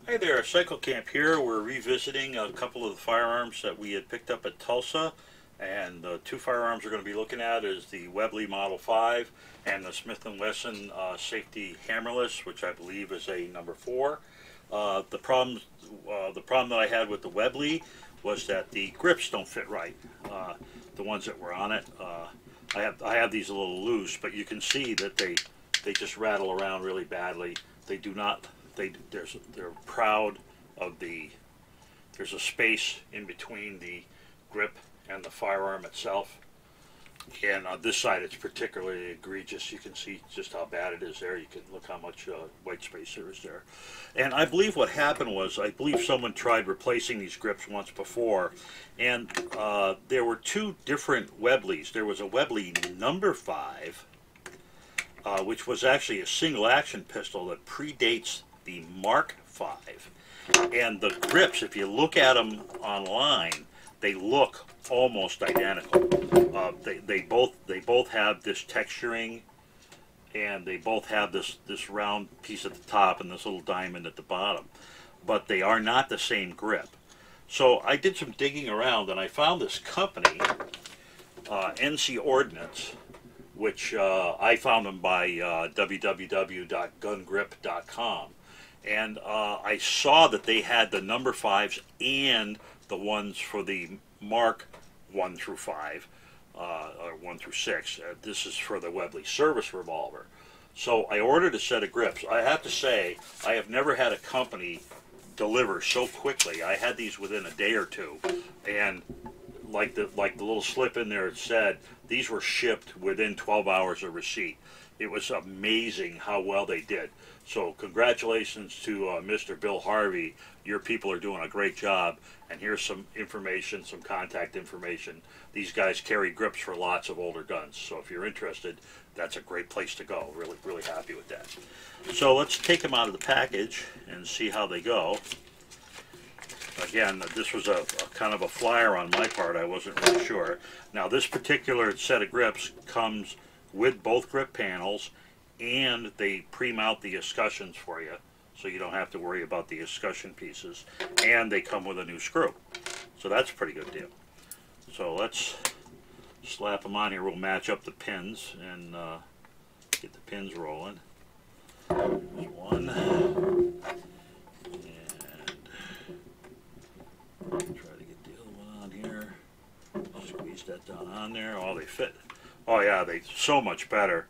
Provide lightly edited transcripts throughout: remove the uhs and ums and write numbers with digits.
Hi there, Cycle Camp here. We're revisiting a couple of the firearms that we had picked up at Tulsa. And the two firearms we're going to be looking at is the Webley Model 5 and the Smith & Wesson Safety Hammerless, which I believe is a number 4. The problem that I had with the Webley was that the grips don't fit right. The ones that were on it, I have these a little loose, but you can see that they just rattle around really badly. They do not. They're proud of there's a space in between the grip and the firearm itself, and on this side it's particularly egregious. You can see just how bad it is there. You can look how much white space there is there. And I believe what happened was, I believe someone tried replacing these grips once before, and there were two different Webleys. There was a Webley number 5, which was actually a single action pistol that predates the Mark 5, and the grips, if you look at them online, they look almost identical. They both have this texturing, and they both have this round piece at the top and this little diamond at the bottom, but they are not the same grip. So I did some digging around and I found this company, NC Ordnance, which I found them by www.gungrip.com. And I saw that they had the number 5s and the ones for the Mark 1 through 5, or 1 through 6. This is for the Webley service revolver. So I ordered a set of grips. I have to say, I have never had a company deliver so quickly. I had these within a day or two, and like the little slip in there, it said these were shipped within 12 hours of receipt. It was amazing how well they did. So congratulations to Mr. Bill Harvey. Your people are doing a great job. And here's some information, some contact information. These guys carry grips for lots of older guns. So if you're interested, that's a great place to go. Really, really happy with that. So let's take them out of the package and see how they go. Again, this was a kind of a flyer on my part. I wasn't really sure. Now this particular set of grips comes with both grip panels, and they pre-mount the escutcheons for you, so you don't have to worry about the escutcheon pieces, and they come with a new screw. So that's a pretty good deal. So let's slap them on here. We'll match up the pins and get the pins rolling. There's one. And try to get the other one on here. Squeeze that down on there. Oh, they fit. Oh yeah, they're so much better.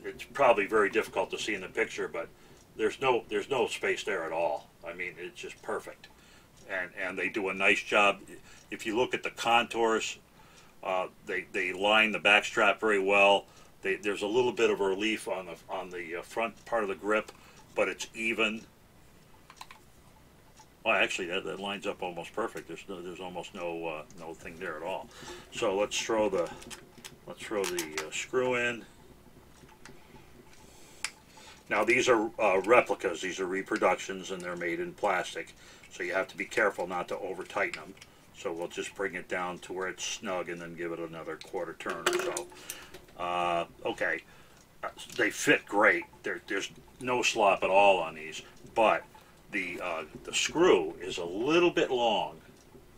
It's probably very difficult to see in the picture, but there's no space there at all. I mean, it's just perfect, and they do a nice job. If you look at the contours, they line the back strap very well. There's a little bit of relief on the front part of the grip, but it's even. Well, actually, that lines up almost perfect. There's almost no thing there at all. So let's throw the screw in. Now these are replicas. These are reproductions, and they're made in plastic, so you have to be careful not to over tighten them. So we'll just bring it down to where it's snug and then give it another quarter turn or so. Okay, they fit great. There's no slop at all on these, but the screw is a little bit long.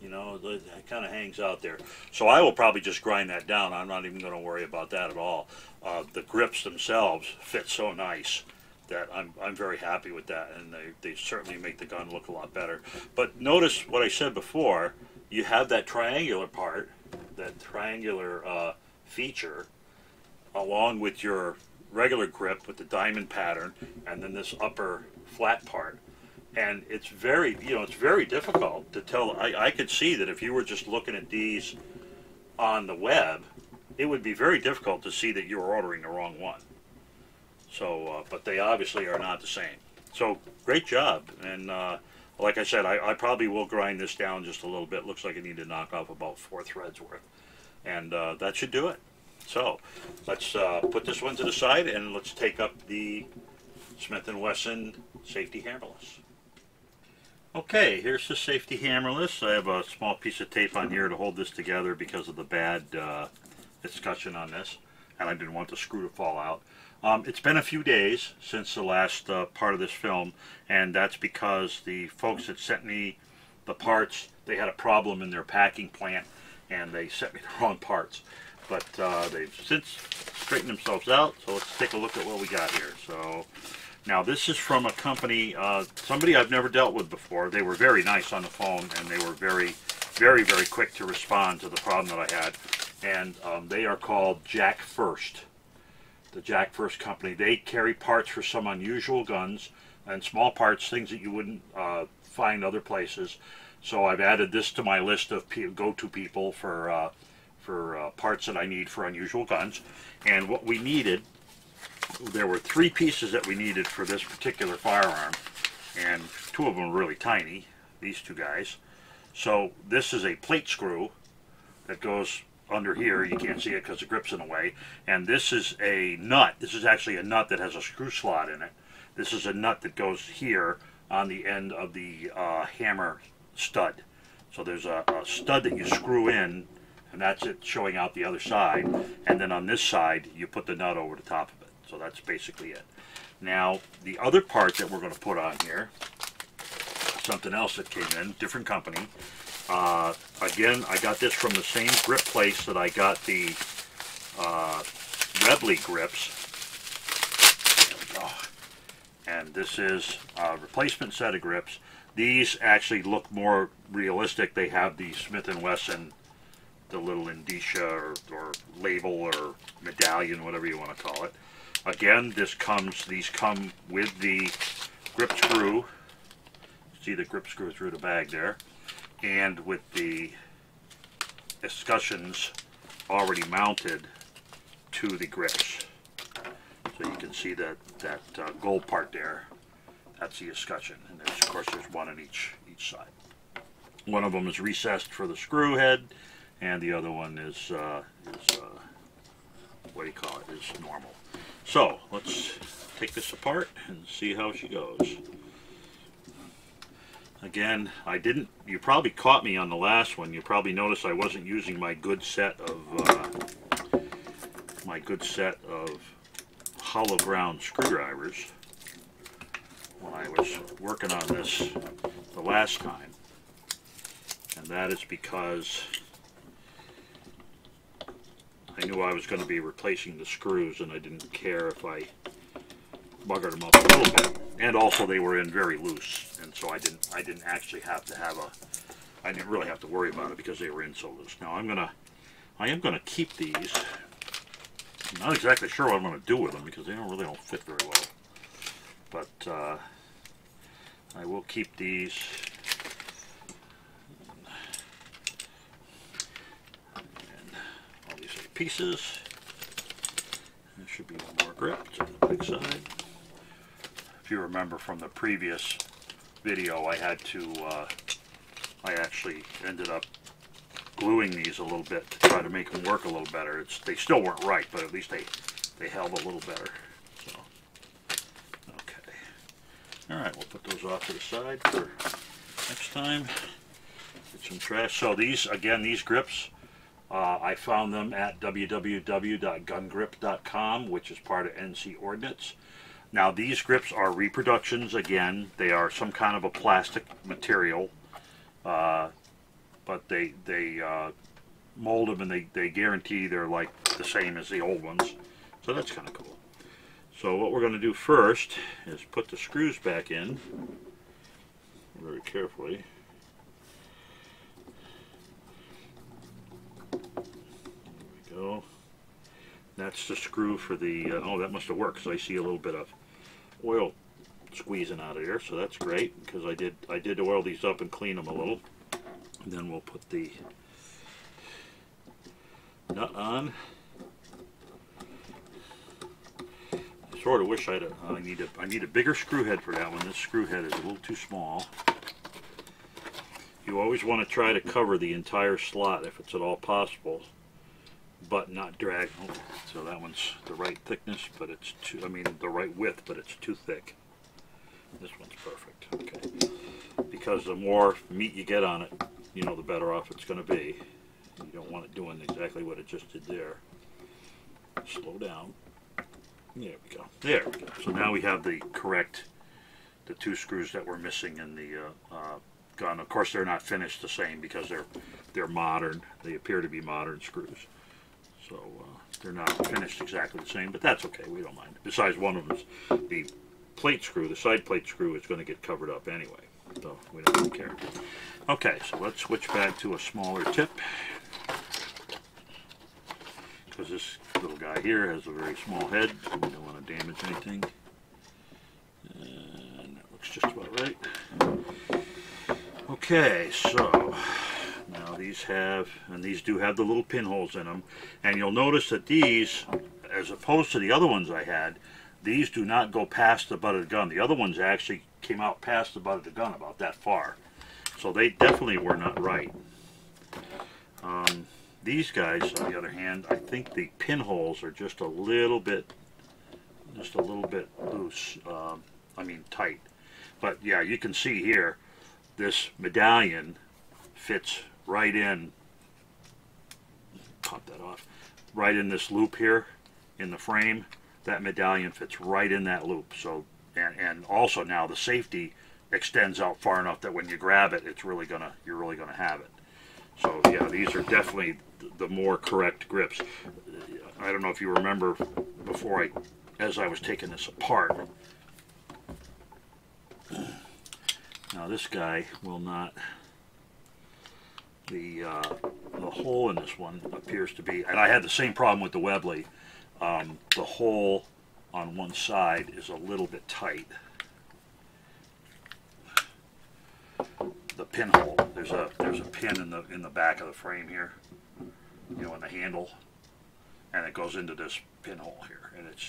You know, it kind of hangs out there. So I will probably just grind that down. I'm not even going to worry about that at all. The grips themselves fit so nice that I'm very happy with that, and they certainly make the gun look a lot better. But notice what I said before. You have that triangular part, that triangular feature, along with your regular grip with the diamond pattern, and then this upper flat part. And it's very, it's very difficult to tell. I could see that if you were just looking at these on the web, it would be very difficult to see that you were ordering the wrong one. So, but they obviously are not the same. So, great job. And like I said, I probably will grind this down just a little bit. Looks like I need to knock off about 4 threads worth. And that should do it. So, let's put this one to the side, and let's take up the Smith & Wesson Safety Hammerless. Okay, here's the Safety Hammerless. I have a small piece of tape on here to hold this together because of the bad escutcheon on this. and I didn't want the screw to fall out. It's been a few days since the last part of this film, and that's because the folks that sent me the parts, they had a problem in their packing plant, and they sent me the wrong parts. But they've since straightened themselves out, so let's take a look at what we got here. So now this is from a company, somebody I've never dealt with before. They were very nice on the phone, and they were very, very quick to respond to the problem that I had. And they are called Jack First. The Jack First company. They carry parts for some unusual guns and small parts, things that you wouldn't find other places. So I've added this to my list of go-to people for parts that I need for unusual guns. And what we needed, there were 3 pieces that we needed for this particular firearm, and 2 of them were really tiny, these 2 guys. So this is a plate screw that goes under here. You can't see it because the grip's in the way. And this is a nut. This is actually a nut that has a screw slot in it. This is a nut that goes here on the end of the hammer stud. So there's a stud that you screw in, and that's it showing out the other side. And then on this side, you put the nut over the top of it. So that's basically it. Now, the other part that we're going to put on here, something else that came in, different company. Again, I got this from the same grip place that I got the Webley Grips. There we go. And this is a replacement set of grips. These actually look more realistic. They have the Smith & Wesson, the little indicia or label or medallion, whatever you want to call it. Again, these come with the grip screw. See the grip screw through the bag there, and with the escutcheons already mounted to the grips. So you can see that gold part there. That's the escutcheon, and of course there's one on each side. One of them is recessed for the screw head, and the other one is what do you call it? Is normal. So let's take this apart and see how she goes. Again, you probably caught me on the last one. You probably noticed I wasn't using my good set of hollow ground screwdrivers when I was working on this the last time. And that is because I knew I was going to be replacing the screws, and I didn't care if I buggered them up a little bit. And also they were in very loose, and so I didn't actually have to have I didn't really have to worry about it because they were in so loose. Now I am gonna keep these. I'm not exactly sure what I'm gonna do with them because they really don't fit very well. But I will keep these. And all these other pieces. There should be one more grip to the back side. If you remember from the previous video, I actually ended up gluing these a little bit to try to make them work a little better. They still weren't right, but at least they held a little better. So, okay. All right, we'll put those off to the side for next time. Get some trash. So these grips, I found them at www.gungrip.com, which is part of NC Ordnance. Now these grips are reproductions. Again, they are some kind of a plastic material, but they mold them, and they guarantee they're like the same as the old ones. So that's kind of cool. So what we're going to do first is put the screws back in very carefully. There we go. That's the screw for the, oh, that must have worked because I see a little bit of oil squeezing out of here, so that's great because I did oil these up and clean them a little. And then we'll put the nut on. I sort of wish I need a bigger screw head for that one. This screw head is a little too small. You always want to try to cover the entire slot if it's at all possible, but not drag. Oh, so that one's the right thickness, but it's too, the right width, but it's too thick. This one's perfect. Okay. Because the more meat you get on it, the better off it's going to be. You don't want it doing exactly what it just did there. slow down. There we go. There we go. So now we have the correct, the two screws that were missing in the gun. Of course, they're not finished the same because they're modern. They appear to be modern screws. So they're not finished exactly the same, but that's okay. We don't mind. Besides, one of them's the plate screw, the side plate screw, is going to get covered up anyway. So we don't really care. Okay, so let's switch back to a smaller tip, because this little guy here has a very small head, so we don't want to damage anything. And that looks just about right. Okay, so now these have, and these do have the little pinholes in them, and you'll notice that these, as opposed to the other ones I had, these do not go past the butt of the gun. The other ones actually came out past the butt of the gun about that far. So they definitely were not right. These guys, on the other hand, I think the pinholes are just a little bit loose. I mean tight. But yeah, you can see here, this medallion fits right in. Pop that off. Right in this loop here in the frame. That medallion fits right in that loop. So, and also now the safety extends out far enough that when you grab it, you're really gonna have it. So yeah, these are definitely the more correct grips. I don't know if you remember before as I was taking this apart. Now this guy will not. The hole in this one appears to be, and I had the same problem with the Webley. The hole on one side is a little bit tight. The pinhole, there's a pin in the back of the frame here, you know, in the handle, and it goes into this pinhole here, and it's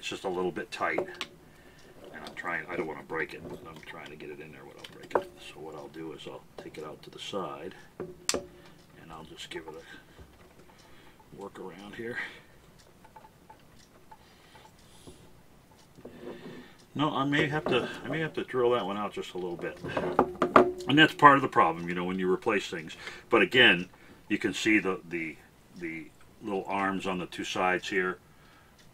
just a little bit tight. And I don't want to break it, but I'm trying to get it in there without breaking it. So what I'll do is I'll take it out to the side, and I'll just give it a work around here. No, I may have to drill that one out just a little bit. And that's part of the problem, you know, when you replace things. But again, you can see the little arms on the two sides here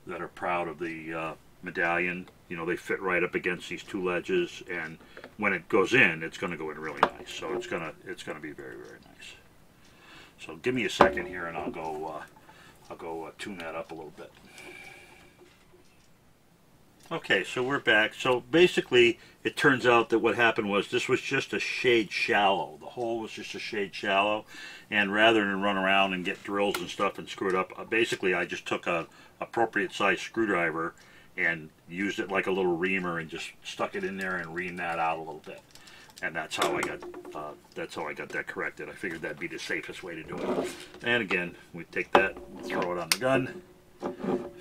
that are proud of the medallion. You know, they fit right up against these two ledges, and when it goes in, it's going to go in really nice. So it's gonna be very, very nice. So give me a second here, and I'll go tune that up a little bit. Okay, so we're back. So basically, it turns out that what happened was this was just a shade shallow. The hole was just a shade shallow, and rather than run around and get drills and stuff and screw it up, basically I just took a appropriate size screwdriver and used it like a little reamer and just stuck it in there and reamed that out a little bit. And that's how I got that corrected. I figured that'd be the safest way to do it. And again, we take that, throw it on the gun.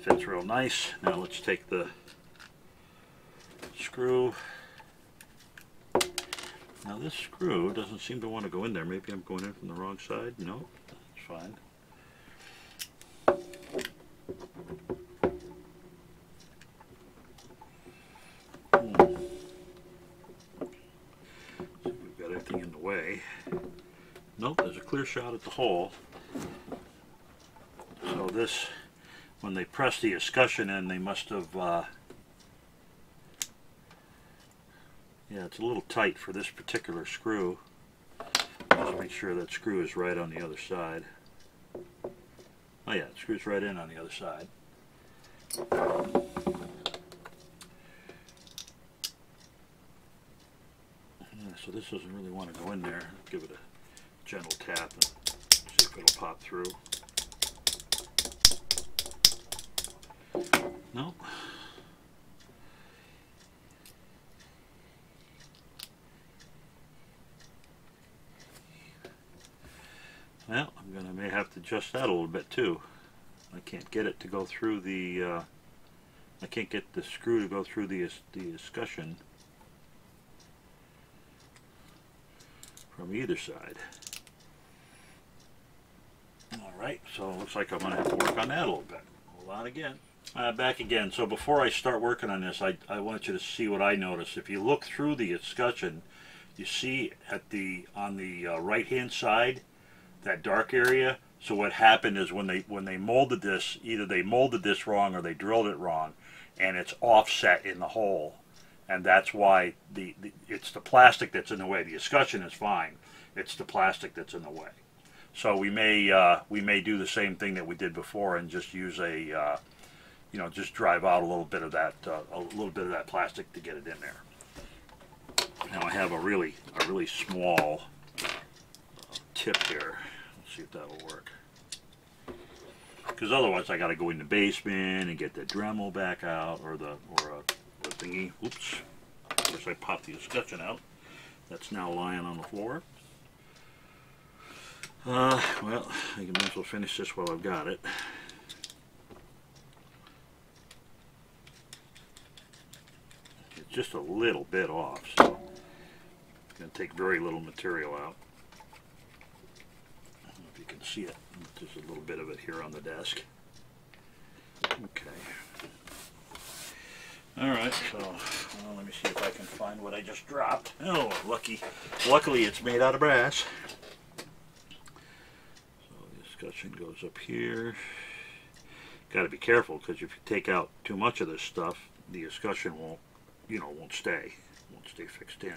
Fits real nice. Now let's take the screw. Now this screw doesn't seem to want to go in there. Maybe I'm going in from the wrong side. No, that's fine. See if we've got anything in the way. Nope, there's a clear shot at the hole. So this, when they pressed the escutcheon in, they must have yeah, it's a little tight for this particular screw. Just make sure that screw is right on the other side. Oh yeah, it screws right in on the other side. Yeah, so this doesn't really want to go in there. Give it a gentle tap and see if it'll pop through. No. Well, may have to adjust that a little bit too. I can't get it to go through the. I can't get the screw to go through the escutcheon from either side. All right, so it looks like I'm going to have to work on that a little bit. Hold on again. Back again. So before I start working on this, I want you to see what I noticed. If you look through the escutcheon, you see on the right-hand side, that dark area So what happened is when they molded this, either they molded this wrong or they drilled it wrong, and it's offset in the hole, and that's why it's the plastic that's in the way. The escutcheon is fine. It's the plastic that's in the way. So we may do the same thing that we did before and just use a just drive out a little bit of that plastic to get it in there. Now I have a really small tip here. Let's see if that'll work. Because otherwise I got to go in the basement and get the Dremel back out, or the thingy. Oops. Of course I popped the escutcheon out. That's now lying on the floor. Well, I might as well finish this while I've got it. It's just a little bit off, so it's going to take very little material out. I don't know if you can see it. There's a little bit of it here on the desk. Okay. Alright, so let me see if I can find what I just dropped. Oh, luckily it's made out of brass. Escutcheon goes up here. Got to be careful, because if you take out too much of this stuff, the escutcheon won't stay fixed in.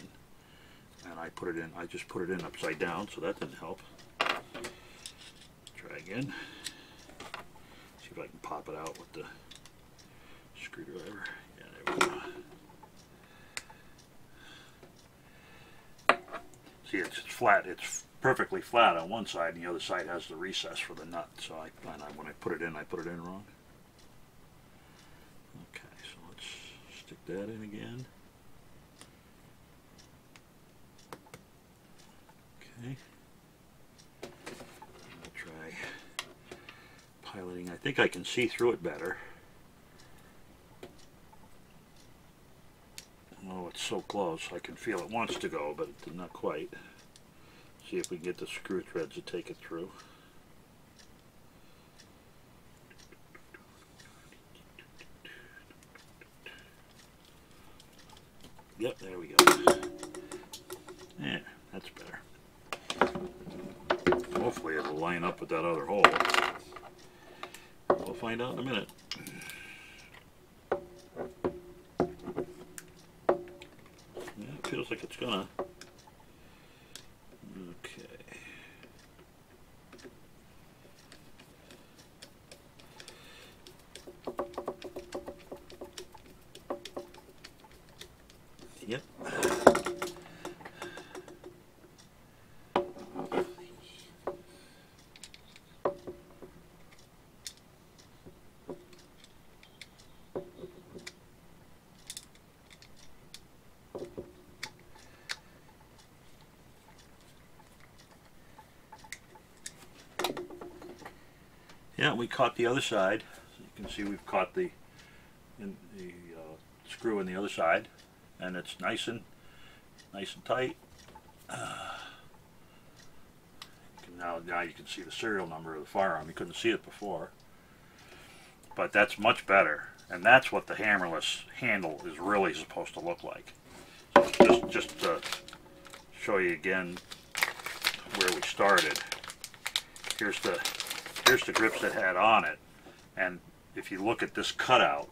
And I just put it in upside down, so that didn't help. Try again. See if I can pop it out with the screwdriver. Yeah, there we go. See, it's flat. It's perfectly flat on one side, and the other side has the recess for the nut. So when I put it in wrong. Okay, so let's stick that in again. Okay. I'll try piloting. I think I can see through it better. Oh, it's so close. I can feel it wants to go, but not quite. See if we can get the screw threads to take it through. Yep, there we go. Yeah, that's better. Hopefully it'll line up with that other hole. We'll find out in a minute. Yeah, it feels like it's gonna. Okay. Yep. Yeah, we caught the other side. So you can see we've caught the screw in the other side, and it's nice and tight. Now you can see the serial number of the firearm. You couldn't see it before, but that's much better, and that's what the hammerless handle is really supposed to look like. So just to show you again where we started. Here's the grips that had on it, and if you look at this cutout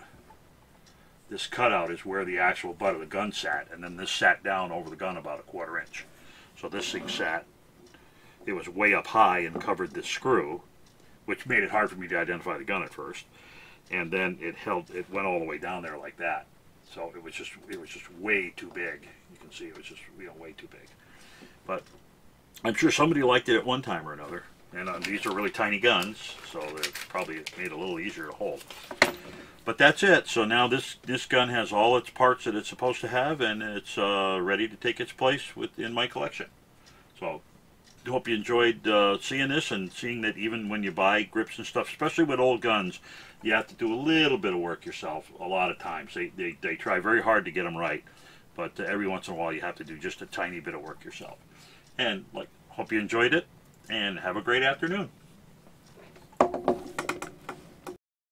is where the actual butt of the gun sat, and then this sat down over the gun about 1/4 inch. So this thing it was way up high and covered this screw, which made it hard for me to identify the gun at first, and then it went all the way down there like that. So it was just way too big. You can see it was just way too big. But I'm sure somebody liked it at one time or another. And these are really tiny guns, so they're probably made a little easier to hold. But that's it. So now this gun has all its parts that it's supposed to have, and it's ready to take its place in my collection. So I hope you enjoyed seeing this, and seeing that even when you buy grips and stuff, especially with old guns, you have to do a little bit of work yourself. A lot of times they try very hard to get them right, but every once in a while you have to do just a tiny bit of work yourself. And hope you enjoyed it, and have a great afternoon.